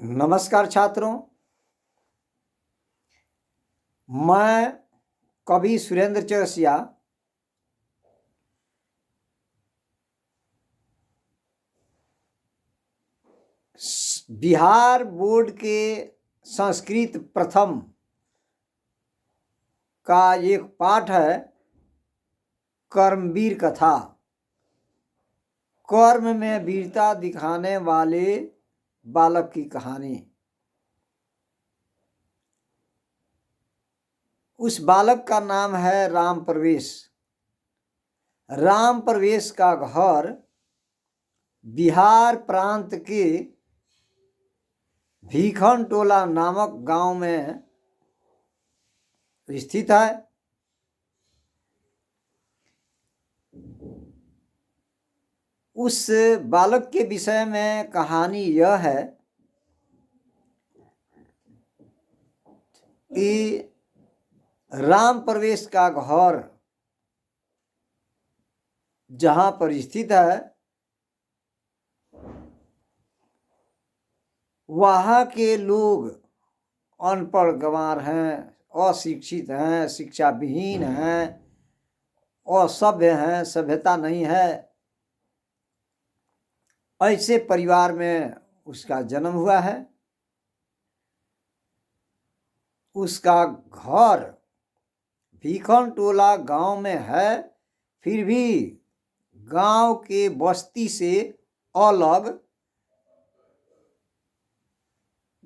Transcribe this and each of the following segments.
नमस्कार छात्रों, मैं कवि सुरेंद्र चौरसिया बिहार बोर्ड के संस्कृत प्रथम का एक पाठ है कर्मवीर कथा। कर्म में वीरता दिखाने वाले बालक की कहानी। उस बालक का नाम है राम प्रवेश। राम प्रवेश का घर बिहार प्रांत के भीखन टोला नामक गांव में स्थित है। उस बालक के विषय में कहानी यह है कि राम प्रवेश का घर जहां पर स्थित है वहाँ के लोग अनपढ़ गंवार हैं, अशिक्षित हैं, शिक्षा विहीन हैं, असभ्य हैं, सभ्यता नहीं है। ऐसे परिवार में उसका जन्म हुआ है। उसका घर भीखन टोला गांव में है, फिर भी गांव के बस्ती से अलग,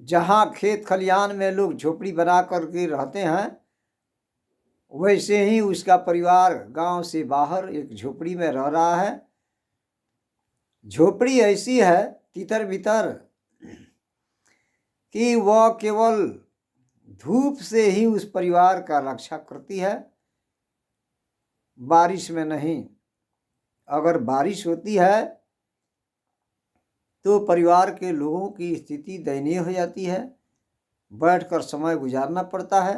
जहां खेत खलियान में लोग झोपड़ी बना करके रहते हैं, वैसे ही उसका परिवार गांव से बाहर एक झोपड़ी में रह रहा है। झोपड़ी ऐसी है तितर बितर कि वह केवल धूप से ही उस परिवार का रक्षा करती है, बारिश में नहीं। अगर बारिश होती है तो परिवार के लोगों की स्थिति दयनीय हो जाती है, बैठकर समय गुजारना पड़ता है।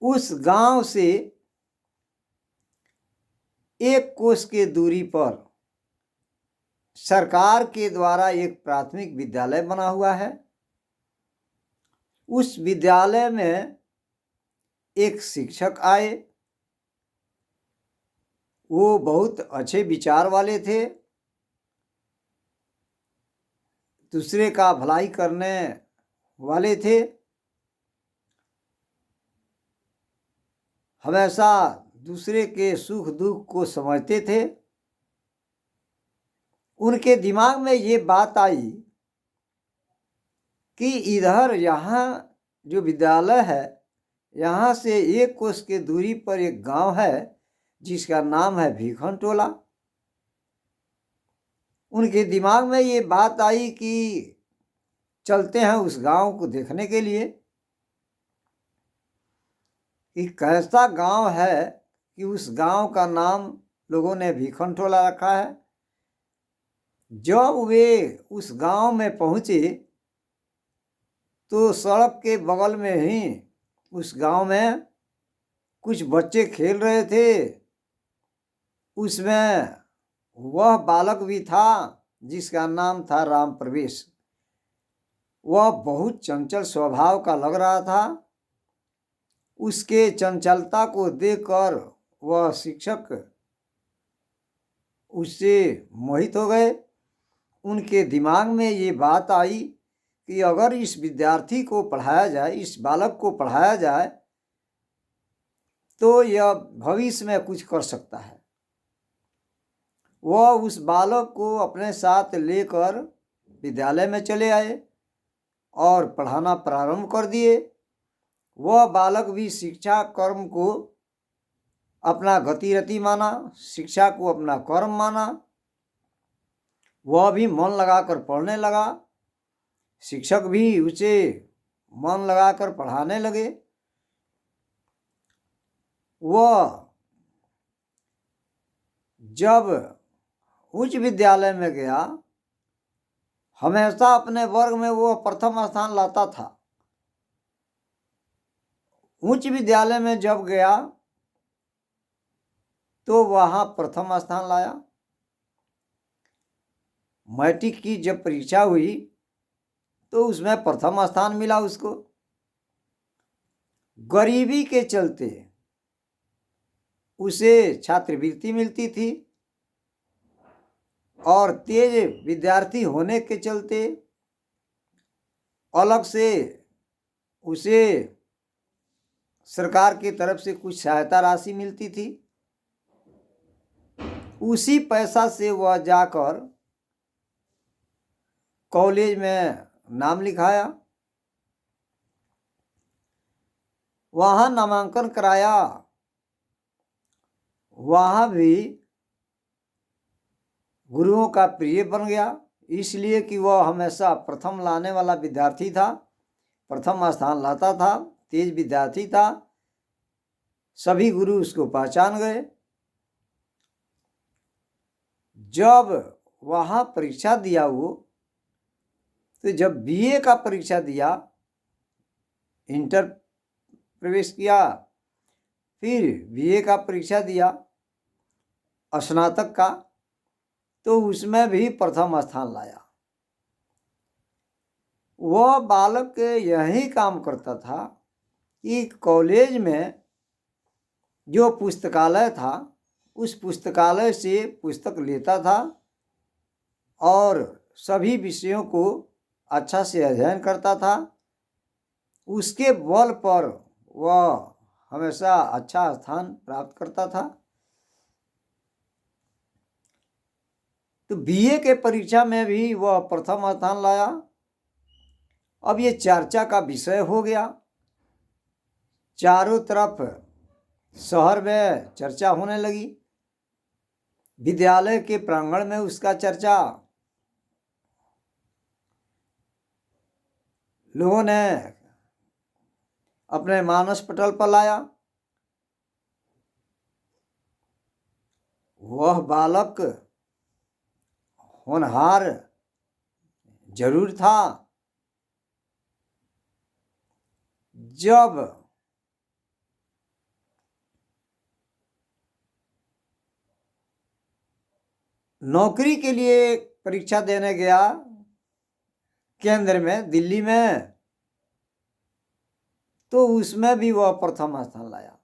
उस गांव से एक कोस के दूरी पर सरकार के द्वारा एक प्राथमिक विद्यालय बना हुआ है। उस विद्यालय में एक शिक्षक आए। वो बहुत अच्छे विचार वाले थे, दूसरे का भलाई करने वाले थे, हमेशा दूसरे के सुख दुख को समझते थे। उनके दिमाग में ये बात आई कि इधर यहाँ जो विद्यालय है, यहाँ से एक कोस के दूरी पर एक गांव है जिसका नाम है भीखन टोला। उनके दिमाग में ये बात आई कि चलते हैं उस गांव को देखने के लिए कि कैसा गांव है कि उस गांव का नाम लोगों ने भीखन टोला रखा है। जब वे उस गांव में पहुंचे तो सड़क के बगल में ही उस गांव में कुछ बच्चे खेल रहे थे। उसमें वह बालक भी था जिसका नाम था राम प्रवेश। वह बहुत चंचल स्वभाव का लग रहा था। उसके चंचलता को देखकर वह शिक्षक उससे मोहित हो गए। उनके दिमाग में ये बात आई कि अगर इस विद्यार्थी को पढ़ाया जाए, इस बालक को पढ़ाया जाए, तो यह भविष्य में कुछ कर सकता है। वह उस बालक को अपने साथ लेकर विद्यालय में चले आए और पढ़ाना प्रारंभ कर दिए। वह बालक भी शिक्षा कर्म को अपना गतिरति माना, शिक्षा को अपना कर्म माना। वह भी मन लगाकर पढ़ने लगा, शिक्षक भी उसे मन लगाकर पढ़ाने लगे। वह जब उच्च विद्यालय में गया, हमेशा अपने वर्ग में वह प्रथम स्थान लाता था। उच्च विद्यालय में जब गया तो वहाँ प्रथम स्थान लाया। मैट्रिक की जब परीक्षा हुई तो उसमें प्रथम स्थान मिला उसको। गरीबी के चलते उसे छात्रवृत्ति मिलती थी और तेज विद्यार्थी होने के चलते अलग से उसे सरकार की तरफ से कुछ सहायता राशि मिलती थी। उसी पैसा से वह जाकर कॉलेज में नाम लिखाया, वहाँ नामांकन कराया। वहाँ भी गुरुओं का प्रिय बन गया, इसलिए कि वह हमेशा प्रथम लाने वाला विद्यार्थी था, प्रथम स्थान लाता था, तेज विद्यार्थी था। सभी गुरु उसको पहचान गए। जब वहाँ परीक्षा दिया वो, तो जब बीए का परीक्षा दिया, इंटर प्रवेश किया, फिर बीए का परीक्षा दिया स्नातक का, तो उसमें भी प्रथम स्थान लाया। वह बालक यही काम करता था कि कॉलेज में जो पुस्तकालय था उस पुस्तकालय से पुस्तक लेता था और सभी विषयों को अच्छा से अध्ययन करता था। उसके बल पर वह हमेशा अच्छा स्थान प्राप्त करता था। तो बीए के परीक्षा में भी वह प्रथम स्थान लाया। अब ये चर्चा का विषय हो गया, चारों तरफ शहर में चर्चा होने लगी, विद्यालय के प्रांगण में उसका चर्चा लोगों ने अपने मानस पटल पर लाया। वह बालक होनहार जरूर था। जब नौकरी के लिए परीक्षा देने गया केंद्र में, दिल्ली में, तो उसमें भी वह प्रथम स्थान लाया।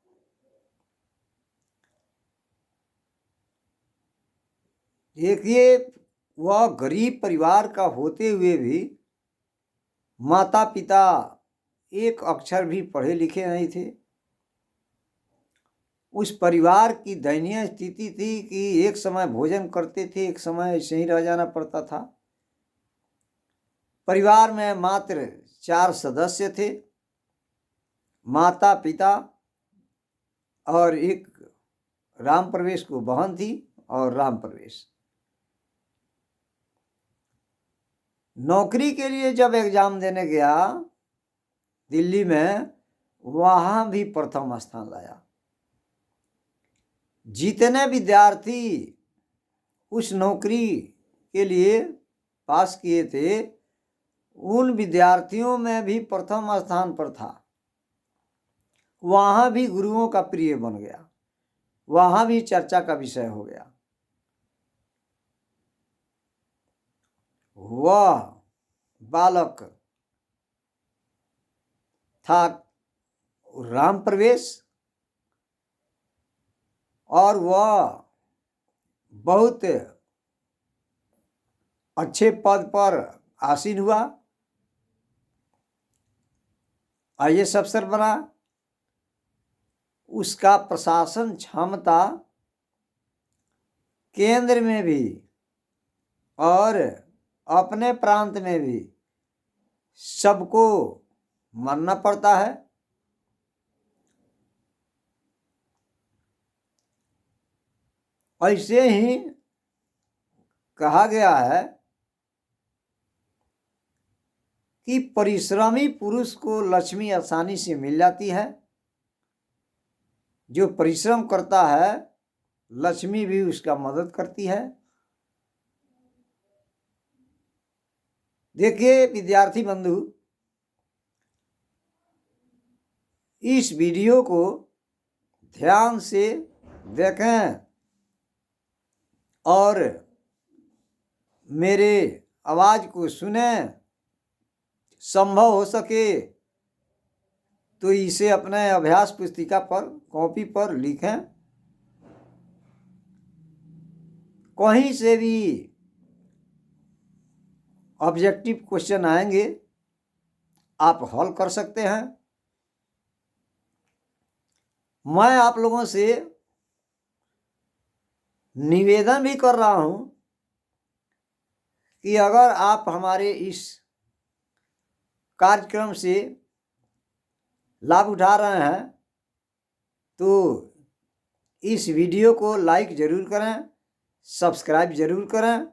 देखिए, वह गरीब परिवार का होते हुए भी माता पिता एक अक्षर भी पढ़े लिखे नहीं थे। उस परिवार की दयनीय स्थिति थी कि एक समय भोजन करते थे, एक समय ऐसे ही रह जाना पड़ता था। परिवार में मात्र 4 सदस्य थे, माता पिता और एक राम प्रवेश को बहन थी और राम प्रवेश। नौकरी के लिए जब एग्जाम देने गया दिल्ली में, वहाँ भी प्रथम स्थान लाया। जितने विद्यार्थी उस नौकरी के लिए पास किए थे, उन विद्यार्थियों में भी प्रथम स्थान पर था। वहाँ भी गुरुओं का प्रिय बन गया, वहाँ भी चर्चा का विषय हो गया। वह बालक था राम प्रवेश और वह बहुत अच्छे पद पर आसीन हुआ, आईएएस अफसर बना। उसका प्रशासन क्षमता केंद्र में भी और अपने प्रांत में भी सबको मानना पड़ता है। ऐसे ही कहा गया है कि परिश्रमी पुरुष को लक्ष्मी आसानी से मिल जाती है। जो परिश्रम करता है, लक्ष्मी भी उसका मदद करती है। देखिए विद्यार्थी बंधु, इस वीडियो को ध्यान से देखें और मेरे आवाज़ को सुने, संभव हो सके तो इसे अपने अभ्यास पुस्तिका पर, कॉपी पर लिखें। कहीं से भी ऑब्जेक्टिव क्वेश्चन आएंगे आप हल कर सकते हैं। मैं आप लोगों से निवेदन भी कर रहा हूं कि अगर आप हमारे इस कार्यक्रम से लाभ उठा रहे हैं तो इस वीडियो को लाइक ज़रूर करें, सब्सक्राइब ज़रूर करें।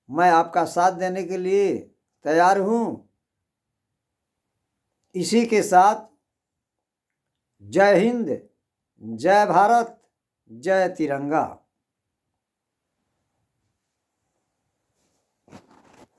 मैं आपका साथ देने के लिए तैयार हूँ। इसी के साथ जय हिंद, जय भारत, जय तिरंगा।